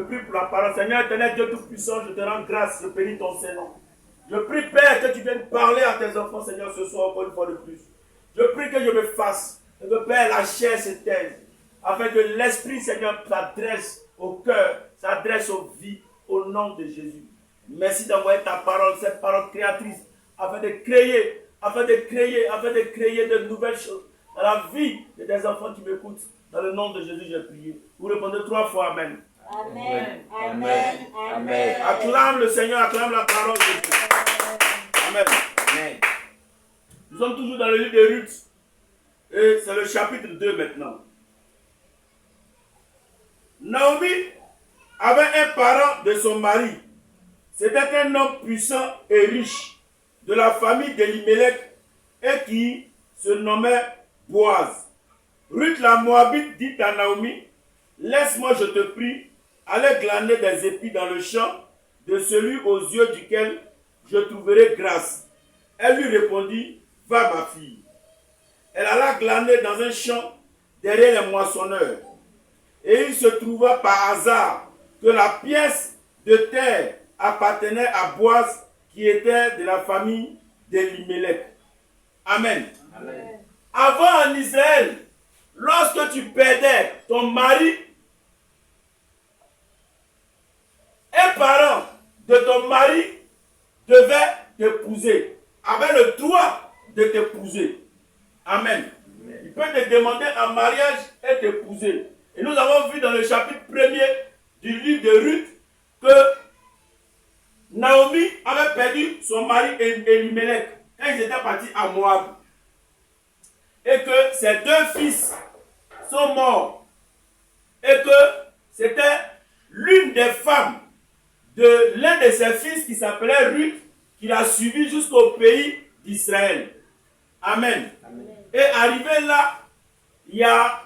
prie pour la parole. Seigneur éternel, Dieu Tout-Puissant, je te rends grâce, je bénis ton Saint-Nom. Je prie, Père, que tu viennes parler à tes enfants, Seigneur, ce soir, encore une fois de plus. Je prie que je me fasse, et que, Père, la chair se taise, afin que l'Esprit, Seigneur, s'adresse au cœur, s'adresse aux vies, au nom de Jésus. Merci d'envoyer ta parole, cette parole créatrice, afin de créer de nouvelles choses dans la vie de tes enfants qui m'écoutent. Dans le nom de Jésus, j'ai prié. Vous répondez 3 fois Amen. Amen. Amen. Amen. Acclame le Seigneur, acclame la parole de Dieu. Amen. Amen. Nous sommes toujours dans le livre de Ruth. Et c'est le chapitre 2 maintenant. Naomi avait un parent de son mari. C'était un homme puissant et riche de la famille d'Elimelech et qui se nommait Boaz. Ruth la Moabite dit à Naomi, laisse-moi, je te prie, aller glaner des épis dans le champ de celui aux yeux duquel je trouverai grâce. Elle lui répondit, va ma fille. Elle alla glaner dans un champ derrière les moissonneurs. Et il se trouva par hasard que la pièce de terre appartenait à Boaz qui était de la famille d'Elimelech. Amen. Amen. Avant en Israël, lorsque tu perdais ton mari, un parent de ton mari devait t'épouser, avait le droit de t'épouser. Amen. Amen. Il peut te demander en mariage et t'épouser. Et nous avons vu dans le chapitre 1er du livre de Ruth que Naomi avait perdu son mari Elimelech quand ils étaient partis à Moab. Et que ses 2 fils sont morts. Et que c'était l'une des femmes de l'un de ses fils qui s'appelait Ruth qui l'a suivi jusqu'au pays d'Israël. Amen. Amen. Et arrivé là, il y a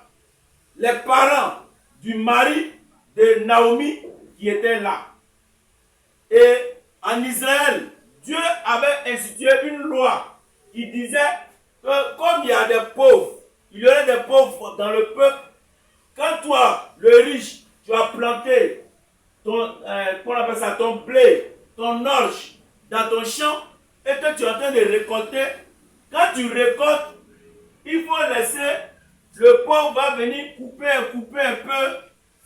les parents du mari de Naomi qui étaient là. Et en Israël, Dieu avait institué une loi qui disait que comme il y a des pauvres, il y aurait des pauvres dans le peuple, quand toi, le riche, tu as planté ton, qu'on appelle ça, ton blé, ton orge dans ton champ, et que tu es en train de récolter, quand tu récoltes, il faut laisser, le pauvre va venir couper un peu,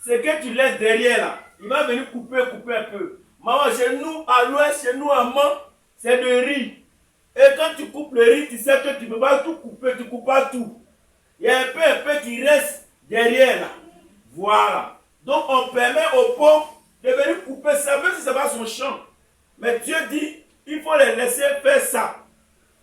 ce que tu laisses derrière là. Il va venir couper un peu. Maman, chez nous, à l'ouest, chez nous, à Mans, c'est de riz. Et quand tu coupes le riz, tu sais que tu ne peux pas tout couper, tu ne coupes pas tout. Il y a un peu qui reste derrière là. Voilà. Donc on permet aux pauvres de venir couper ça, même si ce n'est pas son champ. Mais Dieu dit, il faut les laisser faire ça.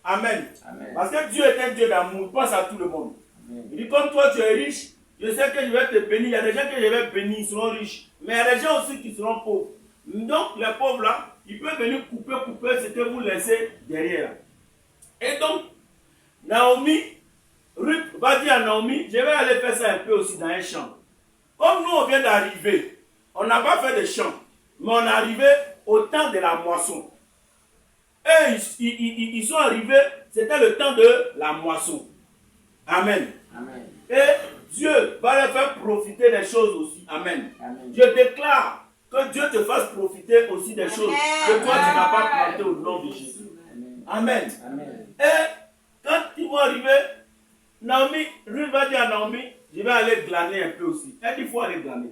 Amen. Amen. Parce que Dieu est un Dieu d'amour, il pense à tout le monde. Amen. Il dit, comme toi tu es riche, je sais que je vais te bénir. Il y a des gens que je vais bénir, ils seront riches. Mais il y a des gens aussi qui seront pauvres. Donc les pauvres là, ils peuvent venir couper ce que vous laissez derrière. Et donc, Naomi, Ruth va dire à Naomi, je vais aller faire ça un peu aussi dans un champ. Comme nous on vient d'arriver, on n'a pas fait de champ, mais on est arrivé au temps de la moisson. Et ils sont arrivés, c'était le temps de la moisson. Amen. Amen. Et Dieu va leur faire profiter des choses aussi. Amen. Amen. Je déclare que Dieu te fasse profiter aussi des choses que toi tu n'as pas plantées au nom de Jésus. Amen. Amen. Et quand ils vont arriver, Naomi, Ruth va dire à Naomi, je vais aller glaner un peu aussi. Elle dit, il faut aller glaner.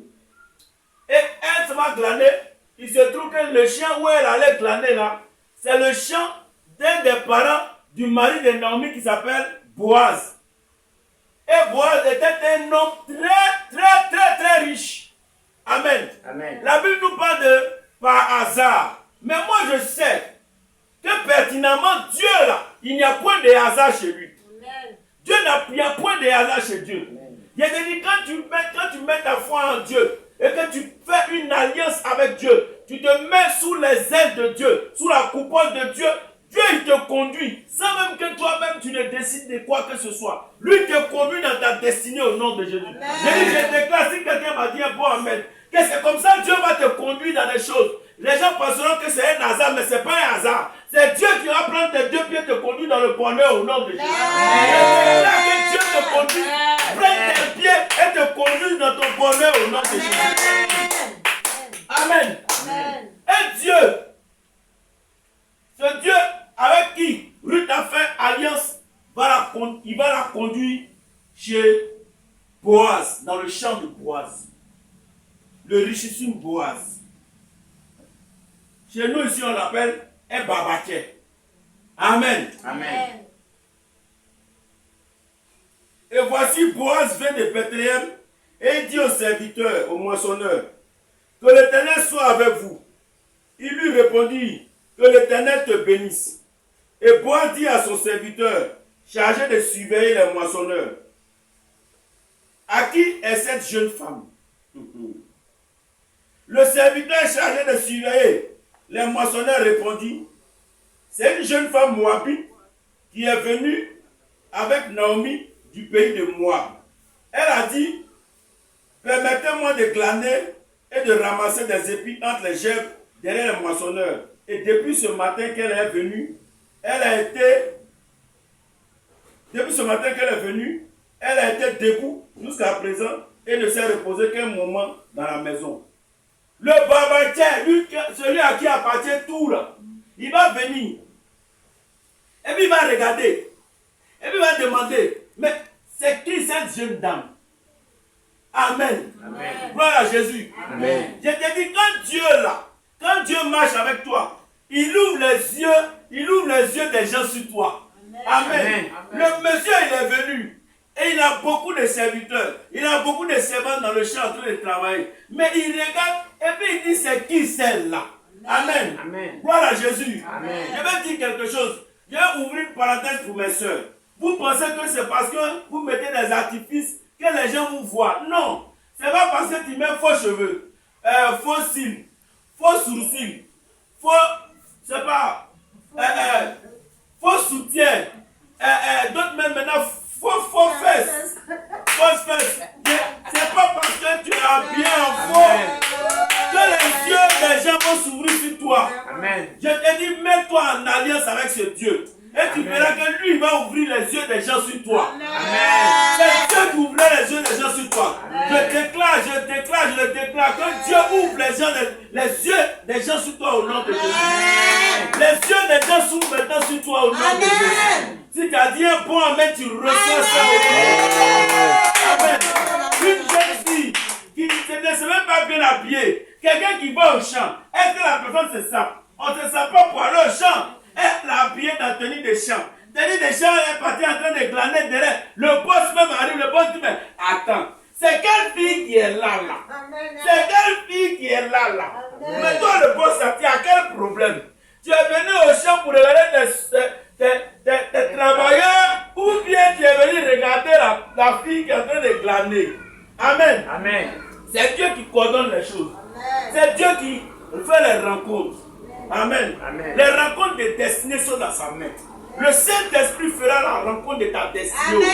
Et elle se va glaner. Il se trouve que le champ où elle allait glaner là, c'est le champ d'un des parents du mari de Naomi qui s'appelle Boaz. Et Boaz était un homme très riche. Amen. Amen. La Bible nous parle de par hasard. Mais moi je sais que pertinemment Dieu là, il n'y a point de hasard chez lui. Amen. Il n'y a point de hasard chez Dieu. Amen. Il y a dit quand tu mets ta foi en Dieu et que tu fais une alliance avec Dieu, tu te mets sous les ailes de Dieu, sous la coupole de Dieu, Dieu il te conduit, sans même que toi-même tu ne décides de quoi que ce soit. Lui te conduit dans ta destinée au nom de Jésus. Je déclare, si quelqu'un m'a dit un bon amen, que c'est comme ça Dieu va te conduire dans des choses. Les gens penseront que c'est un hasard, mais ce n'est pas un hasard. C'est Dieu qui va prendre tes 2 pieds et te conduire dans le bonheur au nom de Jésus. C'est là que Dieu te conduit, prenne tes pieds et te conduire dans ton bonheur au nom de Jésus. Amen. Un Dieu, ce Dieu avec qui Ruth a fait alliance, il va la conduire chez Boaz, dans le champ de Boaz. Le richissime Boaz. Chez nous ici on l'appelle un babaquet. Amen. Amen. Et voici Boaz vient de Bethléem et il dit au serviteur, au moissonneur, que l'Éternel soit avec vous. Il lui répondit, que l'Éternel te bénisse. Et Boaz dit à son serviteur, chargé de surveiller les moissonneurs, à qui est cette jeune femme? Le serviteur chargé de surveiller les moissonneurs répondit, c'est une jeune femme moabite qui est venue avec Naomi du pays de Moab. Elle a dit, permettez-moi de glaner et de ramasser des épis entre les gerbes derrière les moissonneurs. Et depuis ce matin qu'elle est venue, elle a été debout jusqu'à présent et ne s'est reposée qu'un moment dans la maison. Le babatier, celui à qui appartient tout là, il va venir. Et puis il va regarder. Et puis il va demander, mais c'est qui cette jeune dame? Amen. Amen. Gloire à Jésus. Amen. Je te dis, quand Dieu marche avec toi, il ouvre les yeux des gens sur toi. Amen. Le monsieur, il est venu. Et il a beaucoup de serviteurs. Il a beaucoup de servantes dans le champ en train de travailler. Mais il regarde et puis il dit, c'est qui celle-là? Amen. Amen. Gloire à Jésus. Amen. Je vais dire quelque chose. Je vais ouvrir une parenthèse pour mes soeurs. Vous pensez que c'est parce que vous mettez des artifices que les gens vous voient. Non. C'est pas parce que tu mets faux cheveux, faux cils, faux sourcils, faux, c'est pas, faux soutien, d'autres même maintenant faux fesses. Fausses fesses. C'est pas parce que tu es habillé en faux que les yeux des gens vont s'ouvrir sur toi. Amen. Je te dis, mets-toi en alliance avec ce Dieu. Et tu verras que lui, il va ouvrir les yeux des gens sur toi. Amen. C'est Dieu qui ouvre les yeux des gens sur toi. Je déclare que Dieu ouvre les yeux des gens sur toi au nom de Jésus. Les yeux des gens s'ouvrent maintenant sur toi au nom de Jésus. Si tu as dit un bon amen, tu reçois ça au nom de Jésus. Amen. Une jeune fille qui ne se même pas bien habillée, quelqu'un qui va au champ, est-ce que la personne se sape? On ne se sape pas pour aller au champ. Elle l'a habillée dans la tenue de champ. Tenue de champ, elle est partie en train de glaner derrière. Le boss même arrive, le boss dit, mais attends, c'est quelle fille qui est là? C'est quelle fille qui est là? Mais toi, le boss, tu as quel problème? Tu es venu au champ pour regarder tes travailleurs ou bien tu es venu regarder la fille qui est en train de glaner? Amen. Amen. C'est Dieu qui coordonne les choses. C'est Dieu qui fait les rencontres. Amen. Amen. Les rencontres de destinée sont dans sa main. Le Saint-Esprit fera la rencontre de ta destinée.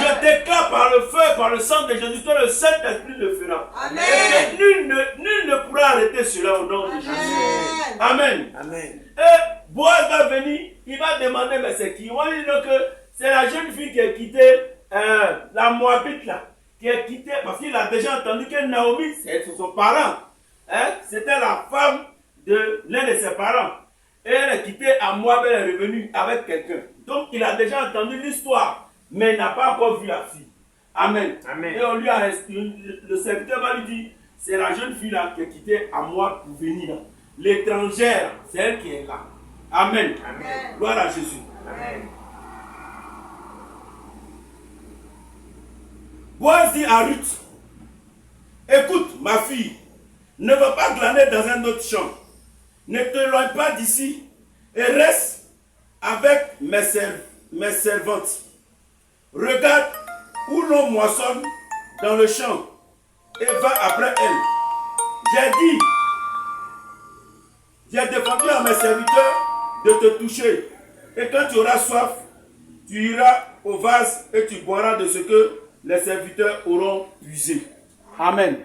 Je déclare par le feu, par le sang de Jésus, que le Saint-Esprit le fera. Amen. Et que nul ne pourra arrêter cela au nom de Jésus. Amen. Amen. Et Boaz va venir, il va demander, mais c'est qui? On va dire que c'est la jeune fille qui a quitté la Moabite là. Qui a quitté, parce qu'il a déjà entendu que Naomi, c'est son parent. C'était la femme de l'un de ses parents. Et elle est quittée à Moab, elle est revenue avec quelqu'un. Donc il a déjà entendu l'histoire, mais il n'a pas encore vu la fille. Amen. Amen. Et on lui a, le serviteur va lui dire, c'est la jeune fille là qui est quittée à Moab pour venir là. L'étrangère, c'est elle qui est là. Amen. Amen. Gloire à Jésus. Amen. Boaz dit à Ruth, écoute ma fille, ne va pas glaner dans un autre champ. Ne t'éloigne pas d'ici et reste avec mes servantes. Regarde où l'on moissonne dans le champ et va après elle. J'ai défendu à mes serviteurs de te toucher. Et quand tu auras soif, tu iras au vase et tu boiras de ce que les serviteurs auront puisé. Amen.